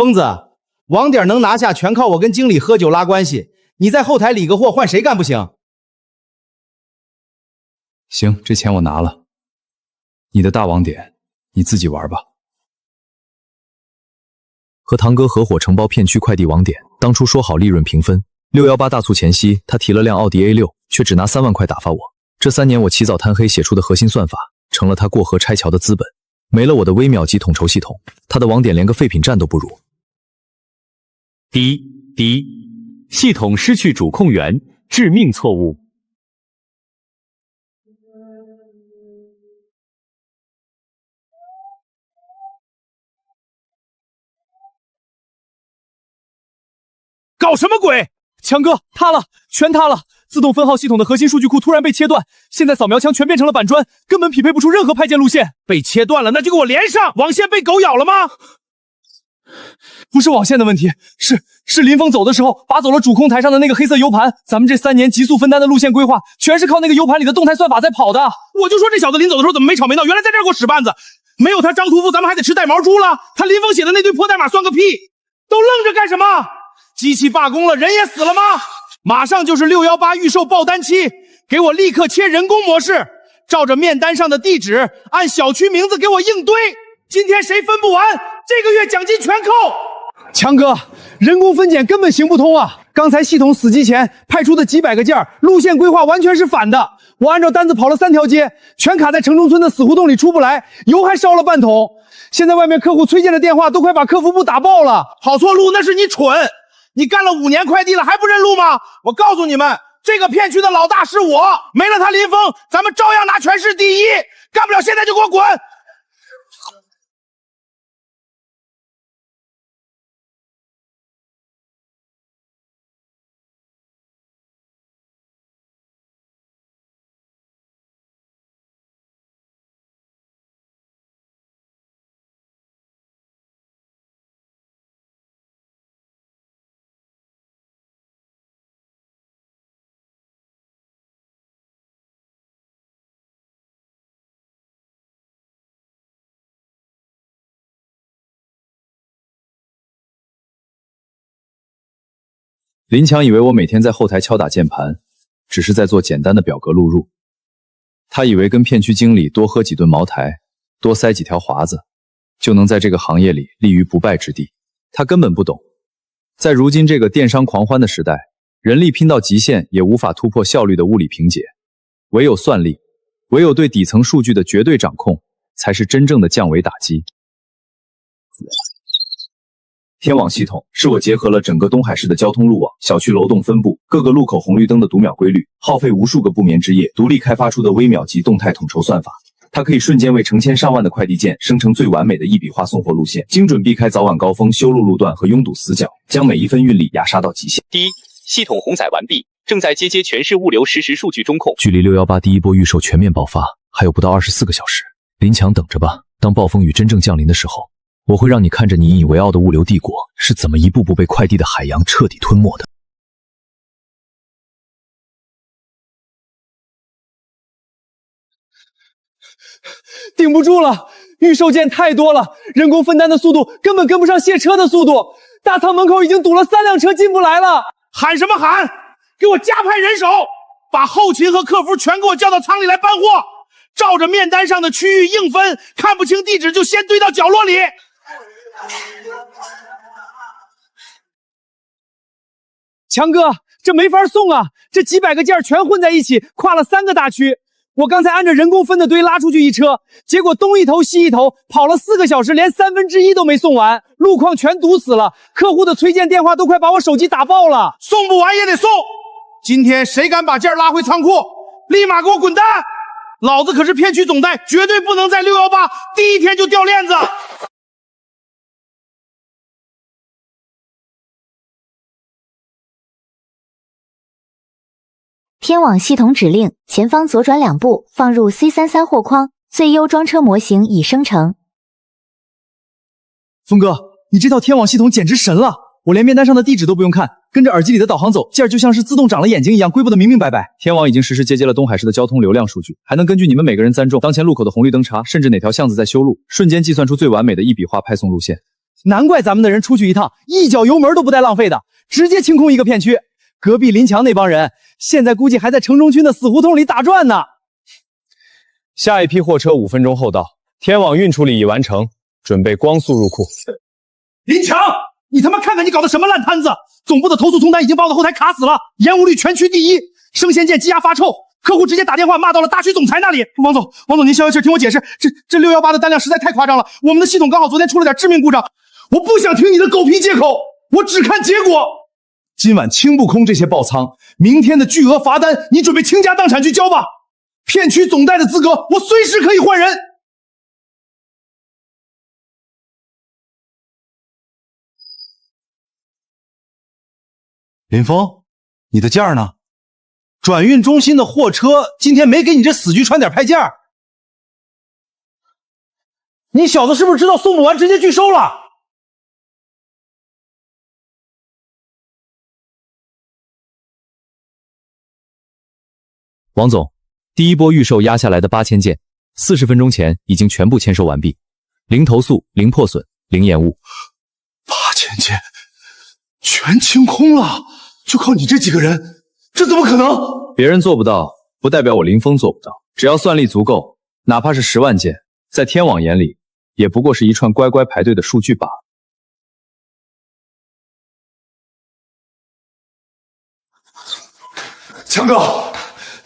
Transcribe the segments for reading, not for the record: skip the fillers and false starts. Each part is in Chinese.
疯子，网点能拿下全靠我跟经理喝酒拉关系，你在后台理个货换谁干不行？行，这钱我拿了，你的大网点你自己玩吧。和堂哥合伙承包片区快递网点，当初说好利润平分。618大促前夕，他提了辆奥迪 A6，却只拿3万块打发我。这3年我起早贪黑写出的核心算法，成了他过河拆桥的资本。没了我的微秒级统筹系统，他的网点连个废品站都不如。滴，系统失去主控源，致命错误。搞什么鬼？强哥，塌了，全塌了！自动分号系统的核心数据库突然被切断，现在扫描枪全变成了板砖，根本匹配不出任何派件路线。被切断了，那就给我连上！网线被狗咬了吗？不是网线的问题，是林峰走的时候拔走了主控台上的那个黑色 U 盘。咱们这3年急速分担的路线规划，全是靠那个 U 盘里的动态算法在跑的。我就说这小子临走的时候怎么没吵没闹，原来在这儿给我使绊子。没有他张屠夫，咱们还得吃带毛猪了。他林峰写的那堆破代码算个屁！都愣着干什么？机器罢工了，人也死了吗？马上就是618预售爆单期，给我立刻切人工模式，照着面单上的地址，按小区名字给我硬堆。今天谁分不完，这个月奖金全扣。强哥，人工分拣根本行不通啊！刚才系统死机前派出的几百个件，路线规划完全是反的。我按照单子跑了3条街，全卡在城中村的死胡同里出不来，油还烧了半桶。现在外面客户催件的电话都快把客服部打爆了。跑错路那是你蠢。你干了5年快递了还不认路吗？我告诉你们，这个片区的老大是我，没了他林峰，咱们照样拿全市第一。干不了现在就给我滚！林强以为我每天在后台敲打键盘，只是在做简单的表格录入。他以为跟片区经理多喝几顿茅台，多塞几条华子，就能在这个行业里立于不败之地。他根本不懂，在如今这个电商狂欢的时代，人力拼到极限也无法突破效率的物理瓶颈。唯有算力，唯有对底层数据的绝对掌控，才是真正的降维打击。天网系统是我结合了整个东海市的交通路网、小区楼栋分布、各个路口红绿灯的读秒规律，耗费无数个不眠之夜，独立开发出的微秒级动态统筹算法。它可以瞬间为成千上万的快递件生成最完美的一笔画送货路线，精准避开早晚高峰、修路路段和拥堵死角，将每一分运力压杀到极限。第一，系统红载完毕，正在接全市物流实时数据中控。距离618第一波预售全面爆发还有不到24个小时，林强等着吧。当暴风雨真正降临的时候，我会让你看着你引以为傲的物流帝国是怎么一步步被快递的海洋彻底吞没的。顶不住了，预售件太多了，人工分担的速度根本跟不上卸车的速度。大仓门口已经堵了3辆车进不来了。喊什么喊？给我加派人手，把后勤和客服全给我叫到仓里来搬货，照着面单上的区域硬分，看不清地址就先堆到角落里。强哥，这没法送啊，这几百个件全混在一起，跨了3个大区。我刚才按着人工分的堆拉出去一车，结果东一头西一头跑了4个小时，连1/3都没送完，路况全堵死了，客户的催件电话都快把我手机打爆了。送不完也得送，今天谁敢把件拉回仓库，立马给我滚蛋！老子可是片区总代，绝对不能在618第一天就掉链子。天网系统指令：前方左转2步，放入 C33 货框，最优装车模型已生成。峰哥，你这套天网系统简直神了！我连面单上的地址都不用看，跟着耳机里的导航走，件就像是自动长了眼睛一样，归布的明明白白。天网已经实时接了东海市的交通流量数据，还能根据你们每个人暂种、当前路口的红绿灯查，甚至哪条巷子在修路，瞬间计算出最完美的一笔画派送路线。难怪咱们的人出去一趟，一脚油门都不带浪费的，直接清空一个片区。隔壁林强那帮人，现在估计还在城中区的死胡同里打转呢。下一批货车5分钟后到，天网运处理已完成，准备光速入库。林强，你他妈看看你搞的什么烂摊子！总部的投诉从单已经把我的后台卡死了，延误率全区第1，生鲜件积压发臭，客户直接打电话骂到了大区总裁那里。王总，您消消气，听我解释，这618的单量实在太夸张了，我们的系统刚好昨天出了点致命故障。我不想听你的狗屁借口，我只看结果。今晚清不空这些爆仓，明天的巨额罚单，你准备倾家荡产去交吧。片区总代的资格，我随时可以换人。林峰，你的件儿呢？转运中心的货车今天没给你这死局穿点派件儿，你小子是不是知道送不完直接拒收了？王总，第一波预售压下来的8000件，40分钟前已经全部签收完毕，零投诉、零破损、零延误。8000件全清空了，就靠你这几个人，这怎么可能？别人做不到，不代表我林峰做不到。只要算力足够，哪怕是10万件，在天网眼里，也不过是一串乖乖排队的数据罢了。强哥，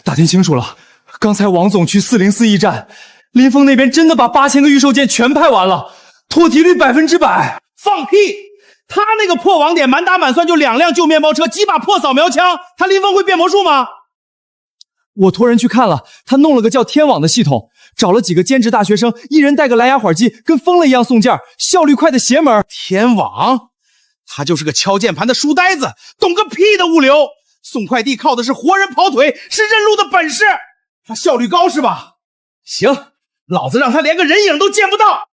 打听清楚了，刚才王总去404驿站，林峰那边真的把8000个预售件全派完了，脱题率100%。放屁！他那个破网点满打满算就2辆旧面包车，几把破扫描枪，他林峰会变魔术吗？我托人去看了，他弄了个叫天网的系统，找了几个兼职大学生，一人带个蓝牙耳机，跟疯了一样送件，效率快的邪门。天网，他就是个敲键盘的书呆子，懂个屁的物流。送快递靠的是活人跑腿，是认路的本事。他效率高是吧？行，老子让他连个人影都见不到。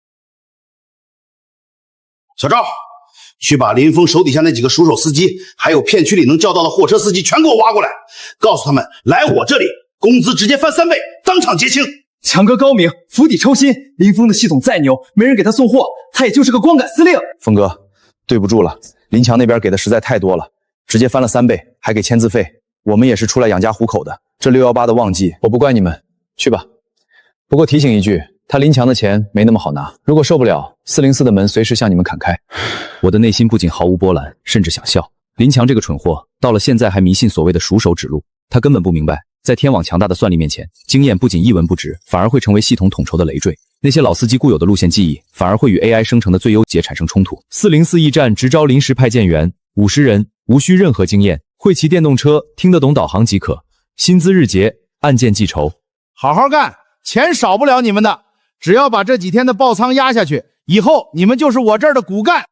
小赵，去把林峰手底下那几个熟手司机，还有片区里能叫到的货车司机全给我挖过来，告诉他们来我这里，工资直接翻3倍，当场结清。强哥高明，釜底抽薪。林峰的系统再牛，没人给他送货，他也就是个光杆司令。峰哥，对不住了，林强那边给的实在太多了，直接翻了3倍，还给签字费。我们也是出来养家糊口的，这618的旺季，我不怪你们，去吧。不过提醒一句，他林强的钱没那么好拿，如果受不了，404的门随时向你们砍开。我的内心不仅毫无波澜，甚至想笑。林强这个蠢货，到了现在还迷信所谓的熟手指路，他根本不明白，在天网强大的算力面前，经验不仅一文不值，反而会成为系统统筹的累赘。那些老司机固有的路线记忆，反而会与 AI 生成的最优解产生冲突。404驿站直招临时派件员，50人，无需任何经验，会骑电动车，听得懂导航即可，薪资日结，按件计酬。好好干，钱少不了你们的。只要把这几天的爆仓压下去，以后你们就是我这儿的骨干。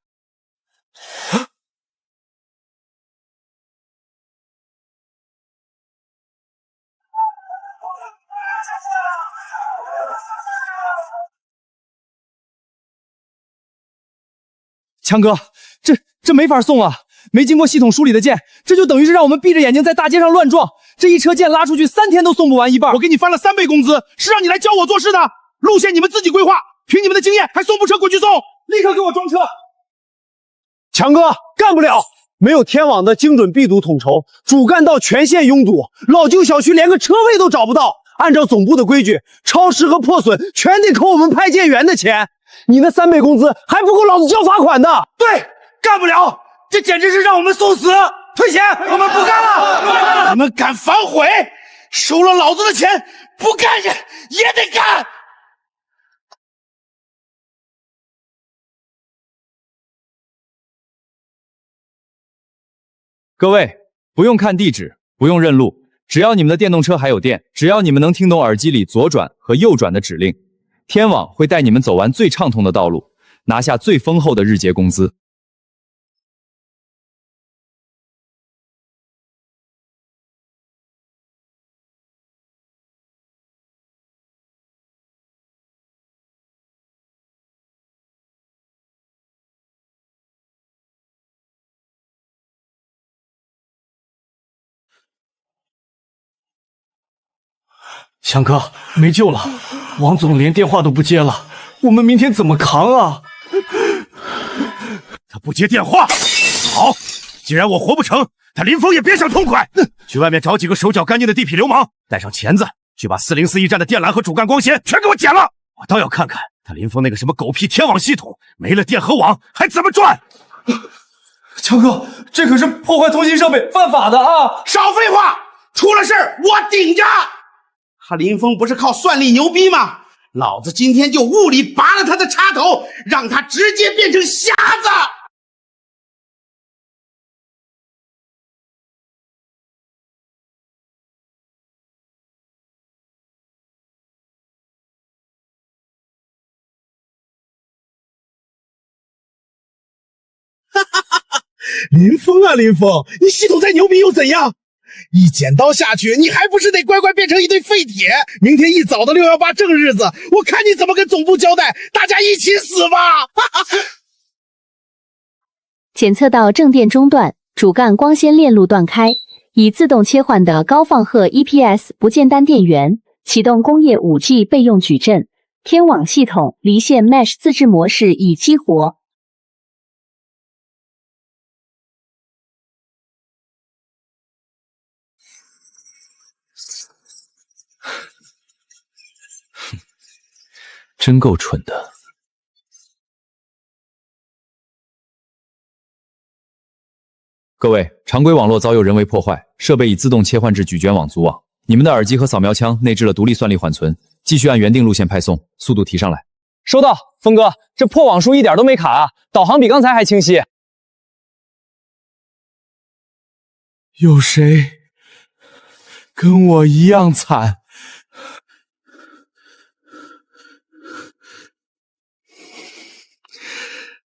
强哥，这没法送啊！没经过系统梳理的件，这就等于是让我们闭着眼睛在大街上乱撞。这一车件拉出去3天都送不完一半。我给你翻了3倍工资，是让你来教我做事的。路线你们自己规划，凭你们的经验还送不车滚去送，立刻给我装车！强哥，干不了！没有天网的精准闭堵统筹，主干道全线拥堵，老旧小区连个车位都找不到。按照总部的规矩，超时和破损全得扣我们派件员的钱。你那3倍工资还不够老子交罚款的。对，干不了！这简直是让我们送死！退钱，我们不干了！你们敢反悔，收了老子的钱，不干也得干！各位，不用看地址，不用认路，只要你们的电动车还有电，只要你们能听懂耳机里左转和右转的指令，天网会带你们走完最畅通的道路，拿下最丰厚的日结工资。强哥，没救了，王总连电话都不接了，我们明天怎么扛啊？他不接电话。好，既然我活不成，他林峰也别想痛快。去外面找几个手脚干净的地痞流氓，带上钳子，去把404驿站的电缆和主干光纤全给我剪了。我倒要看看他林峰那个什么狗屁天网系统，没了电和网还怎么转。强哥，这可是破坏通信设备，犯法的啊！少废话，出了事儿我顶着。他林峰不是靠算力牛逼吗？老子今天就物理拔了他的插头，让他直接变成瞎子。林峰啊，林峰，你系统再牛逼又怎样？一剪刀下去，你还不是得乖乖变成一堆废铁？明天一早的618正日子，我看你怎么跟总部交代，大家一起死吧！检测到正电中断，主干光纤链路断开，已自动切换的高负荷 EPS 不间单电源，启动工业 5G 备用矩阵，天网系统离线 Mesh 自制模式已激活。真够蠢的。各位，常规网络遭有人为破坏，设备已自动切换至矩阵网组网。你们的耳机和扫描枪内置了独立算力缓存，继续按原定路线派送，速度提上来。收到，峰哥，这破网数一点都没卡啊，导航比刚才还清晰。有谁跟我一样惨？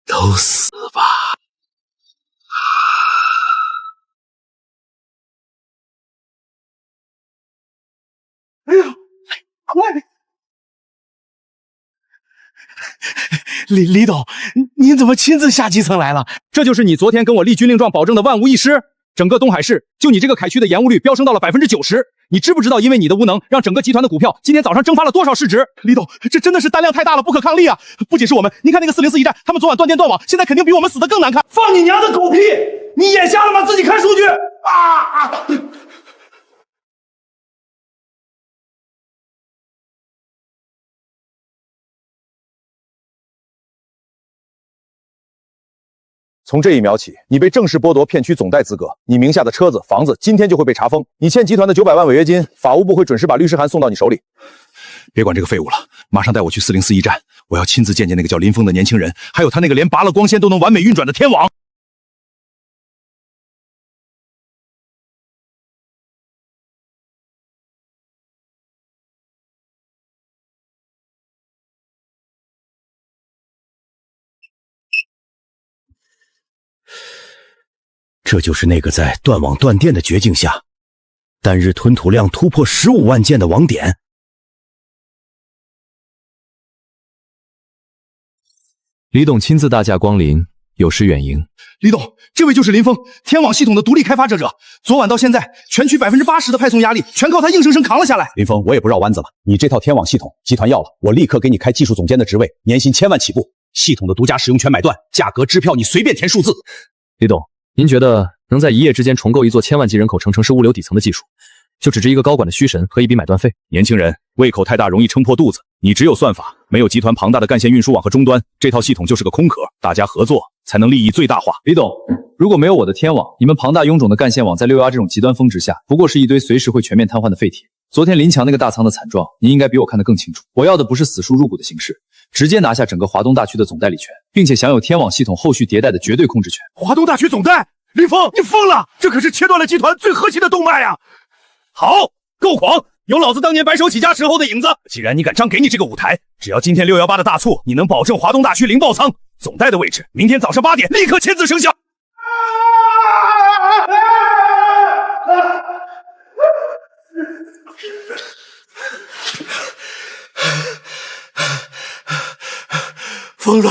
都死吧！哎呦，快！李董，您怎么亲自下基层来了？这就是你昨天跟我立军令状保证的万无一失。整个东海市，就你这个凯区的延误率飙升到了90%。你知不知道，因为你的无能，让整个集团的股票今天早上蒸发了多少市值？李董，这真的是单量太大了，不可抗力啊！不仅是我们，您看那个404驿站，他们昨晚断电断网，现在肯定比我们死的更难看。放你娘的狗屁！你眼瞎了吗？自己看数据啊！从这一秒起，你被正式剥夺片区总代资格，你名下的车子、房子今天就会被查封，你欠集团的900万违约金，法务部会准时把律师函送到你手里。别管这个废物了，马上带我去404驿站，我要亲自见见那个叫林峰的年轻人，还有他那个连拔了光纤都能完美运转的天网。这就是那个在断网断电的绝境下，单日吞吐量突破15万件的网点。李董亲自大驾光临，有失远迎。李董，这位就是林峰，天网系统的独立开发者。昨晚到现在，全区80%的派送压力全靠他硬生生扛了下来。林峰，我也不绕弯子了，你这套天网系统集团要了，我立刻给你开技术总监的职位，年薪1000万起步，系统的独家使用权买断，价格支票你随便填数字。李董，您觉得能在一夜之间重构一座1000万级人口城市物流底层的技术，就只值一个高管的虚神和一笔买断费？年轻人胃口太大，容易撑破肚子。你只有算法，没有集团庞大的干线运输网和终端，这套系统就是个空壳。大家合作才能利益最大化。李董，如果没有我的天网，你们庞大臃肿的干线网在618这种极端峰值下，不过是一堆随时会全面瘫痪的废铁。昨天林强那个大仓的惨状，您应该比我看得更清楚。我要的不是死输入股的形式，直接拿下整个华东大区的总代理权，并且享有天网系统后续迭代的绝对控制权。华东大区总代？林峰，你疯了！这可是切断了集团最核心的动脉啊！好，够狂，有老子当年白手起家时候的影子。既然你敢张给你这个舞台，只要今天618的大促，你能保证华东大区零爆仓，总代的位置，明天早上8点立刻签字生效。峰哥，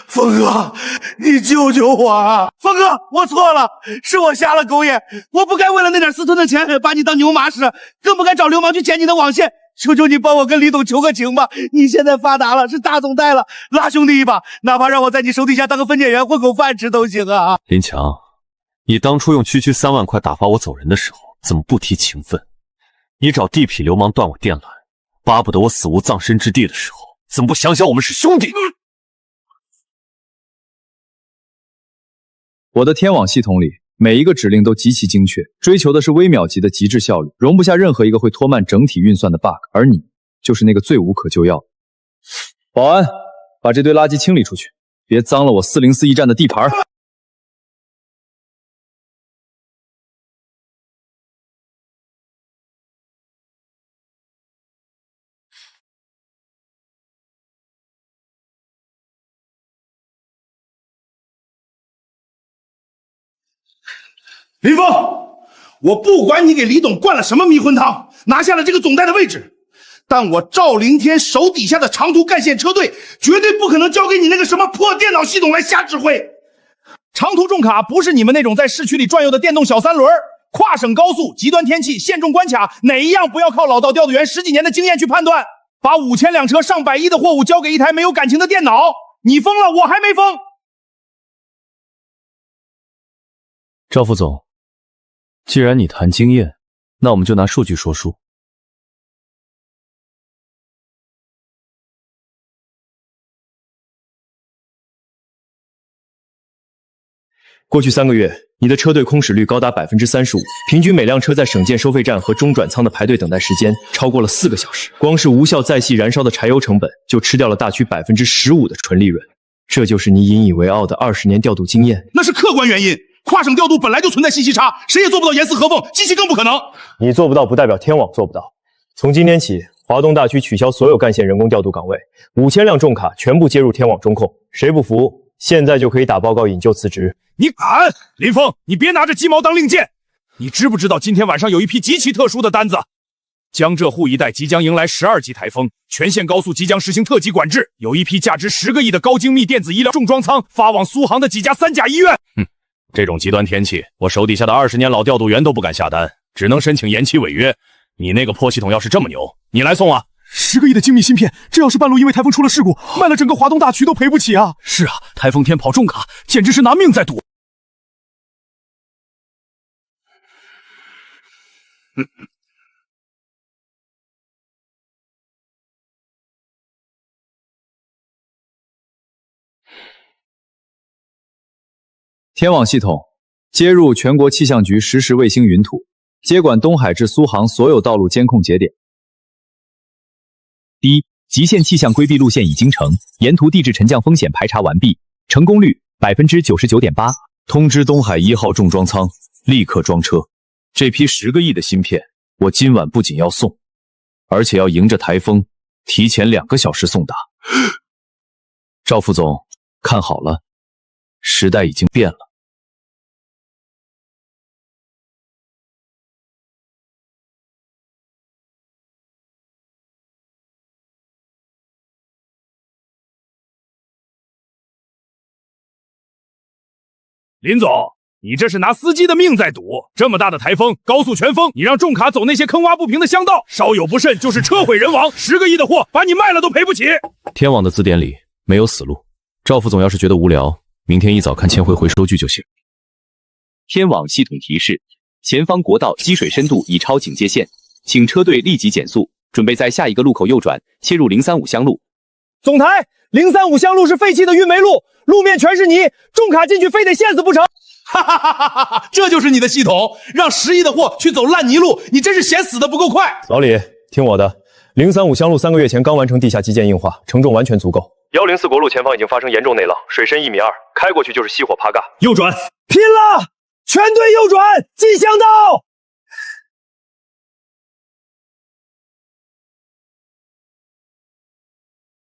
峰哥，你救救我啊！峰哥，我错了，是我瞎了狗眼，我不该为了那点私吞的钱把你当牛马使，更不该找流氓去剪你的网线，求求你帮我跟李董求个情吧！你现在发达了，是大总代了，拉兄弟一把，哪怕让我在你手底下当个分拣员混口饭吃都行啊！林强，你当初用区区3万块打发我走人的时候，怎么不提情分？你找地痞流氓断我电缆，巴不得我死无葬身之地的时候，怎么不想想我们是兄弟？我的天网系统里，每一个指令都极其精确，追求的是微秒级的极致效率，容不下任何一个会拖慢整体运算的 bug。而你就是那个最无可救药的。保安，把这堆垃圾清理出去，别脏了我404驿站的地盘。林峰，我不管你给李董灌了什么迷魂汤，拿下了这个总代的位置，但我赵凌天手底下的长途干线车队绝对不可能交给你那个什么破电脑系统来瞎指挥。长途重卡不是你们那种在市区里转悠的电动小3轮，跨省高速、极端天气、限重关卡，哪一样不要靠老道调度员10几年的经验去判断？把5000辆车上百亿的货物交给一台没有感情的电脑，你疯了，我还没疯。赵副总，既然你谈经验，那我们就拿数据说数。过去3个月，你的车队空驶率高达35%，平均每辆车在省建收费站和中转仓的排队等待时间超过了4个小时。光是无效再系燃烧的柴油成本，就吃掉了大区15%的纯利润。这就是你引以为傲的20年调度经验？那是客观原因。跨省调度本来就存在信息差，谁也做不到严丝合缝，机器更不可能。你做不到，不代表天网做不到。从今天起，华东大区取消所有干线人工调度岗位，5000辆重卡全部接入天网中控。谁不服，现在就可以打报告引咎辞职。你敢？林峰，你别拿着鸡毛当令箭。你知不知道今天晚上有一批极其特殊的单子？江浙沪一带即将迎来12级台风，全线高速即将实行特级管制，有一批价值10个亿的高精密电子医疗重装仓发往苏杭的几家3甲医院。这种极端天气，我手底下的20年老调度员都不敢下单，只能申请延期违约。你那个破系统要是这么牛，你来送啊！10个亿的精密芯片，这要是半路因为台风出了事故，卖了整个华东大区都赔不起啊！是啊，台风天跑重卡，简直是拿命在赌。天网系统接入全国气象局实时卫星云图，接管东海至苏杭所有道路监控节点。第一，极限气象规避路线已经成，沿途地质沉降风险排查完毕，成功率99.8%。通知东海1号重装仓立刻装车。这批10个亿的芯片，我今晚不仅要送，而且要迎着台风提前2个小时送达。赵副总，看好了，时代已经变了。林总，你这是拿司机的命在赌！这么大的台风，高速全封，你让重卡走那些坑洼不平的乡道，稍有不慎就是车毁人亡。10个亿的货，把你卖了都赔不起。天网的字典里没有死路。赵副总要是觉得无聊，明天一早看千回回收据就行。天网系统提示：前方国道积水深度已超警戒线，请车队立即减速，准备在下一个路口右转，切入035乡路。总台，035乡路是废弃的运煤路，路面全是泥，重卡进去非得陷死不成。哈哈哈哈哈！这就是你的系统，让10亿的货去走烂泥路，你真是嫌死的不够快。老李，听我的，035乡路3个月前刚完成地下基建硬化，承重完全足够。104国路前方已经发生严重内涝，水深1.2米，开过去就是熄火爬嘎。右转，拼了！全队右转，进乡道。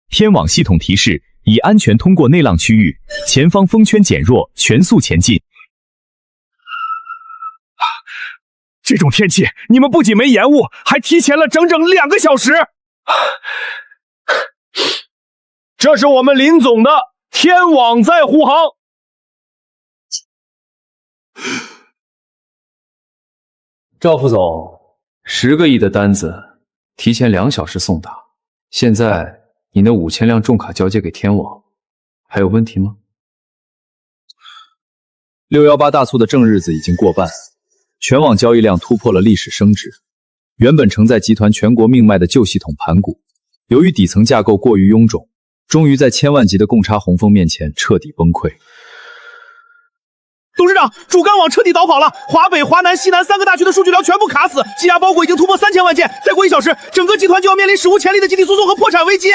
天网系统提示：已安全通过内浪区域，前方风圈减弱，全速前进。这种天气，你们不仅没延误，还提前了整整2个小时。这是我们林总的天网在护航。赵副总，10个亿的单子，提前2小时送达。现在你那5000辆重卡交接给天网，还有问题吗？618大促的正日子已经过半，全网交易量突破了历史升值。原本承载集团全国命脉的旧系统盘古，由于底层架构过于臃肿，终于在千万级的共差洪峰面前彻底崩溃。董事长，主干网彻底倒跑了，华北、华南、西南3个大区的数据流全部卡死，积压包裹已经突破3000万件，再过1小时，整个集团就要面临史无前例的集体诉讼和破产危机。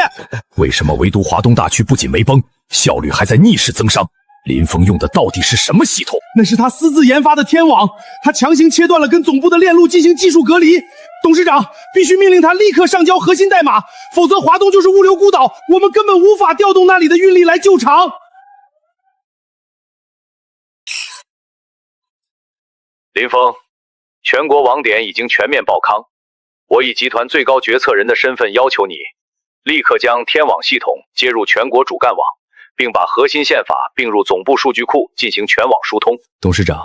为什么唯独华东大区不仅没崩，效率还在逆势增伤？林峰用的到底是什么系统？那是他私自研发的天网，他强行切断了跟总部的链路进行技术隔离。董事长必须命令他立刻上交核心代码，否则华东就是物流孤岛，我们根本无法调动那里的运力来救场。林峰，全国网点已经全面保康，我以集团最高决策人的身份要求你，立刻将天网系统接入全国主干网，并把核心宪法并入总部数据库进行全网疏通。董事长，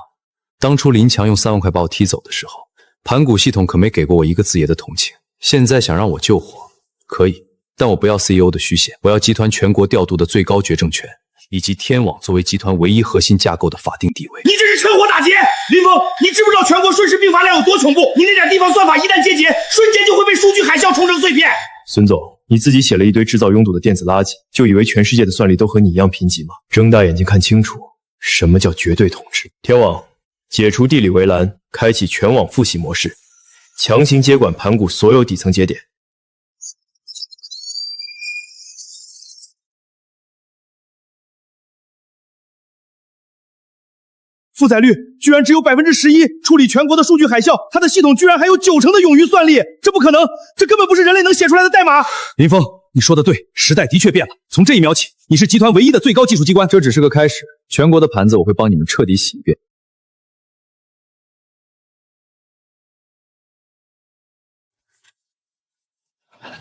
当初林强用3万块把我踢走的时候，盘古系统可没给过我一个字爷的同情。现在想让我救火，可以，但我不要 CEO 的虚衔，我要集团全国调度的最高决政权，以及天网作为集团唯一核心架构的法定地位。你这是趁火打劫！林峰，你知不知道全国瞬时并发量有多恐怖？你那点地方算法一旦结节，瞬间就会被数据海啸冲成碎片。孙总，你自己写了一堆制造拥堵的电子垃圾，就以为全世界的算力都和你一样贫瘠吗？睁大眼睛看清楚，什么叫绝对统治？天网解除地理围栏，开启全网复习模式，强行接管盘古所有底层节点。负载率居然只有11%，处理全国的数据海啸，它的系统居然还有90%的冗余算力，这不可能，这根本不是人类能写出来的代码。林峰，你说的对，时代的确变了。从这一秒起，你是集团唯一的最高技术机关。这只是个开始，全国的盘子我会帮你们彻底洗一遍。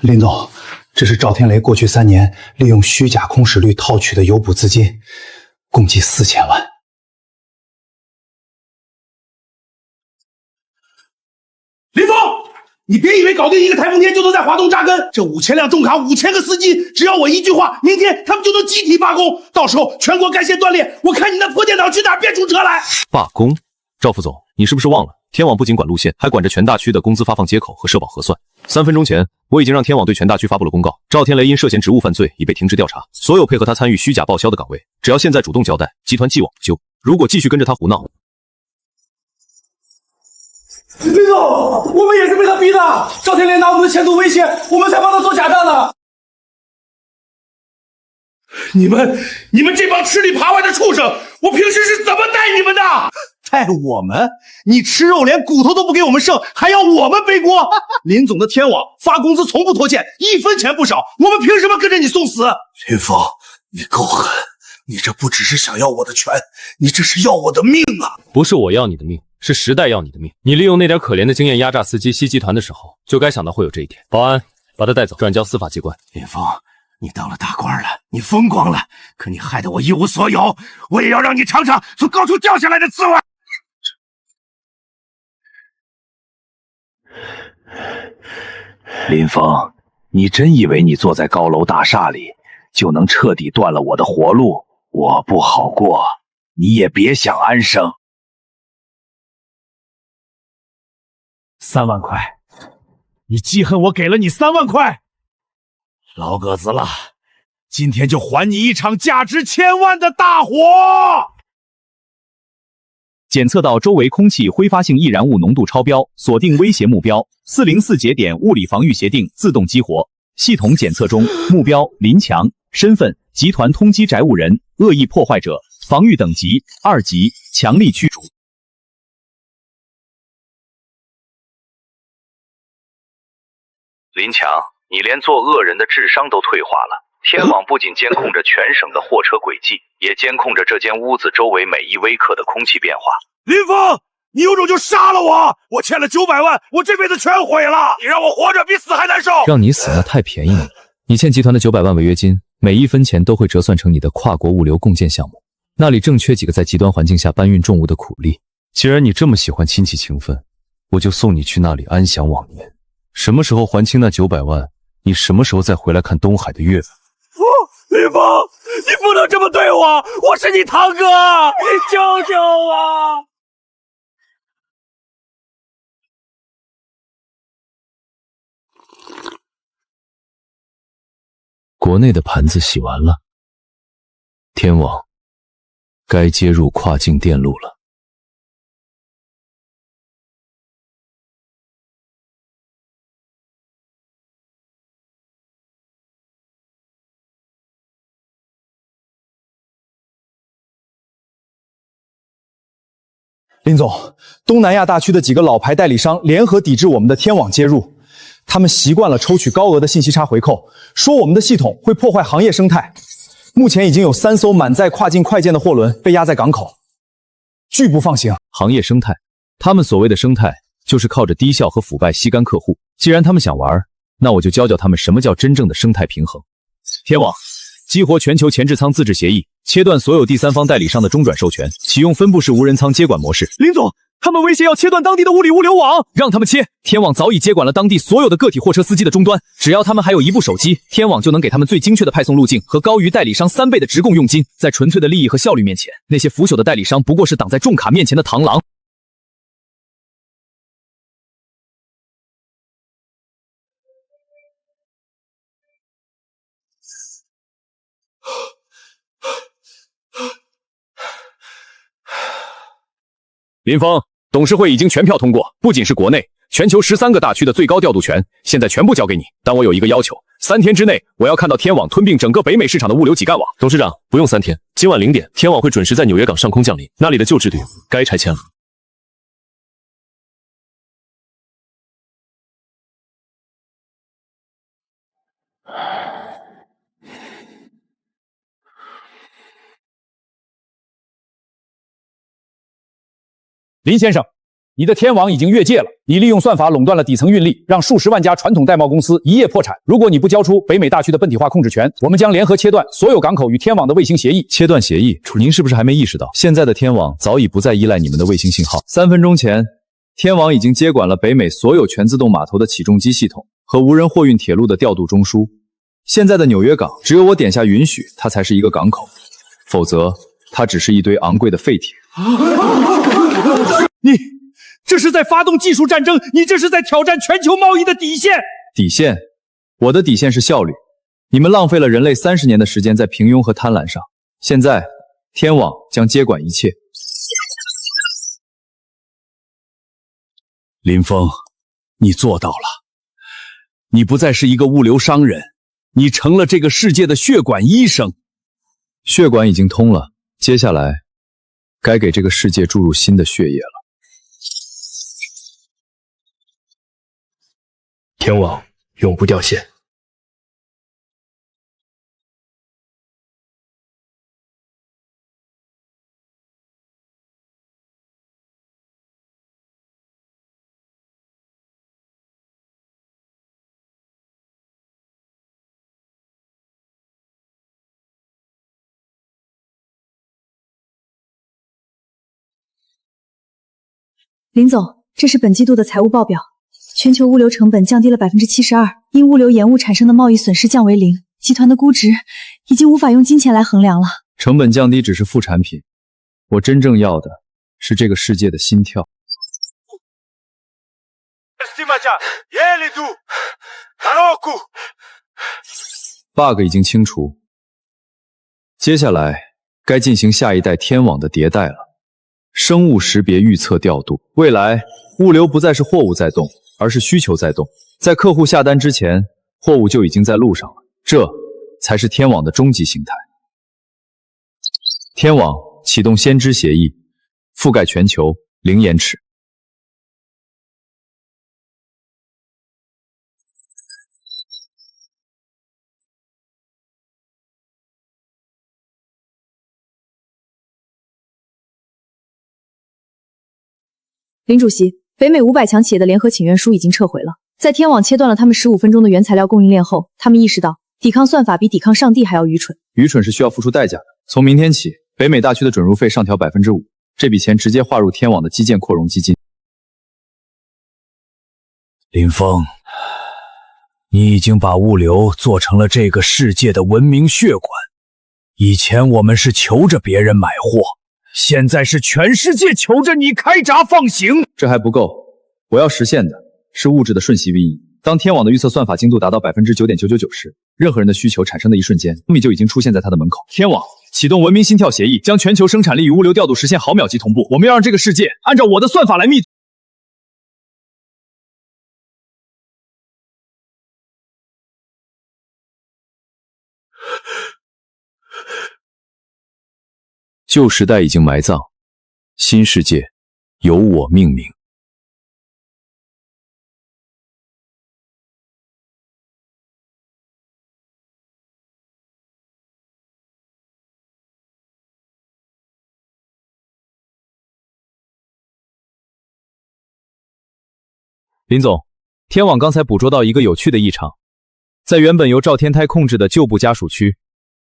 林总，这是赵天雷过去3年利用虚假空室率套取的有补资金，共计4000万。林峰，你别以为搞定一个台风天就能在华东扎根，这5000辆重卡，5000个司机，只要我一句话，明天他们就能集体罢工，到时候全国干线断裂，我看你那破电脑去哪儿变出辙来！罢工？赵副总，你是不是忘了，天网不仅管路线，还管着全大区的工资发放接口和社保核算。3分钟前，我已经让天网对全大区发布了公告，赵天雷因涉嫌职务犯罪已被停职调查，所有配合他参与虚假报销的岗位，只要现在主动交代，集团既往不咎。如果继续跟着他胡闹，林总，我们也是被他逼的，赵天雷拿我们的前途威胁，我们才帮他做假账的。你们这帮吃里扒外的畜生，我平时是怎么待你们的？待我们？你吃肉连骨头都不给我们剩，还要我们背锅？林总的天网发工资从不拖欠，1分钱不少，我们凭什么跟着你送死？林峰，你够狠，你这不只是想要我的权，你这是要我的命啊！不是我要你的命，是时代要你的命。你利用那点可怜的经验压榨司机吸集团的时候，就该想到会有这一点。保安，把他带走，转交司法机关。林峰，你当了大官了，你风光了，可你害得我一无所有，我也要让你尝尝从高处掉下来的滋味。林峰，你真以为你坐在高楼大厦里就能彻底断了我的活路？我不好过，你也别想安生。3万块，你记恨我给了你3万块？老鸽子了，今天就还你一场价值1000万的大火！检测到周围空气挥发性易燃物浓度超标，锁定威胁目标。404节点物理防御协定自动激活，系统检测中。目标林强，身份集团通缉宅物人，恶意破坏者，防御等级2级，强力驱逐。林强，你连做恶人的智商都退化了。天网不仅监控着全省的货车轨迹，也监控着这间屋子周围每一微克的空气变化。林峰，你有种就杀了我！我欠了900万，我这辈子全毁了！你让我活着比死还难受！让你死那太便宜了。你欠集团的900万违约金，每1分钱都会折算成你的跨国物流共建项目，那里正缺几个在极端环境下搬运重物的苦力。既然你这么喜欢亲戚情分，我就送你去那里安享往年。什么时候还清那900万？你什么时候再回来看东海的月份？林峰，你不能这么对我，我是你堂哥，你救救我！国内的盘子洗完了，天网该接入跨境电路了。林总，东南亚大区的几个老牌代理商联合抵制我们的天网接入，他们习惯了抽取高额的信息差回扣，说我们的系统会破坏行业生态。目前已经有3艘满载跨境快件的货轮被压在港口，拒不放行。行业生态，他们所谓的生态，就是靠着低效和腐败吸干客户。既然他们想玩，那我就教教他们什么叫真正的生态平衡。天网激活全球前置仓自治协议，切断所有第三方代理商的中转授权，启用分布式无人仓接管模式。林总，他们威胁要切断当地的物理物流网，让他们切。天网早已接管了当地所有的个体货车司机的终端，只要他们还有一部手机，天网就能给他们最精确的派送路径和高于代理商3倍的直供佣金。在纯粹的利益和效率面前，那些腐朽的代理商不过是挡在重卡面前的螳螂。林峰，董事会已经全票通过，不仅是国内，全球13个大区的最高调度权，现在全部交给你。但我有一个要求，3天之内，我要看到天网吞并整个北美市场的物流基干网。董事长，不用3天，今晚0点，天网会准时在纽约港上空降临，那里的旧制度该拆迁了。林先生，你的天网已经越界了，你利用算法垄断了底层运力，让数十万家传统代贸公司一夜破产。如果你不交出北美大区的本体化控制权，我们将联合切断所有港口与天网的卫星协议。切断协议？您是不是还没意识到，现在的天网早已不再依赖你们的卫星信号？3分钟前，天网已经接管了北美所有全自动码头的起重机系统和无人货运铁路的调度中枢。现在的纽约港，只有我点下允许，它才是一个港口，否则它只是一堆昂贵的废铁。你这是在发动技术战争，你这是在挑战全球贸易的底线。底线？我的底线是效率。你们浪费了人类30年的时间在平庸和贪婪上，现在天网将接管一切。林峰，你做到了，你不再是一个物流商人，你成了这个世界的血管医生。血管已经通了，接下来该给这个世界注入新的血液了。天网永不掉线。林总，这是本季度的财务报表。全球物流成本降低了72%，因物流延误产生的贸易损失降为0，集团的估值已经无法用金钱来衡量了。成本降低只是副产品，我真正要的是这个世界的心跳。bug 已经清除，接下来该进行下一代天网的迭代了。生物识别预测调度，未来物流不再是货物在动，而是需求在动。在客户下单之前，货物就已经在路上了，这才是天网的终极形态。天网启动先知协议，覆盖全球，零延迟。林主席，北美500强企业的联合请愿书已经撤回了。在天网切断了他们15分钟的原材料供应链后，他们意识到抵抗算法比抵抗上帝还要愚蠢。愚蠢是需要付出代价的。从明天起，北美大区的准入费上调5%，这笔钱直接划入天网的基建扩容基金。林峰，你已经把物流做成了这个世界的文明血管。以前我们是求着别人买货，现在是全世界求着你开闸放行。这还不够，我要实现的是物质的瞬息万移。当天网的预测算法精度达到 9.999% 时，任何人的需求产生的一瞬间，米就已经出现在他的门口。天网启动文明心跳协议，将全球生产力与物流调度实现毫秒级同步。我们要让这个世界按照我的算法来密。旧时代已经埋葬，新世界由我命名。林总，天网刚才捕捉到一个有趣的异常，在原本由赵天胎控制的旧部家属区，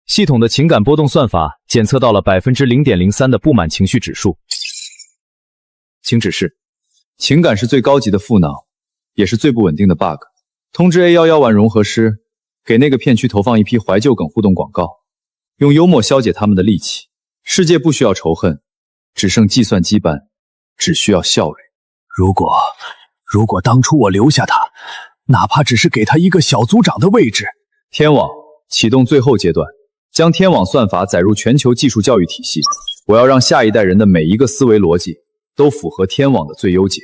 系统的情感波动算法检测到了 0.03% 的不满情绪指数。请指示，情感是最高级的负脑，也是最不稳定的 bug。通知 A11 玩融合师，给那个片区投放一批怀旧梗互动广告，用幽默消解他们的戾气。世界不需要仇恨，只剩计算羁绊，只需要效率。如果当初我留下他，哪怕只是给他一个小组长的位置。天网启动最后阶段，将天网算法载入全球技术教育体系。我要让下一代人的每一个思维逻辑都符合天网的最优解。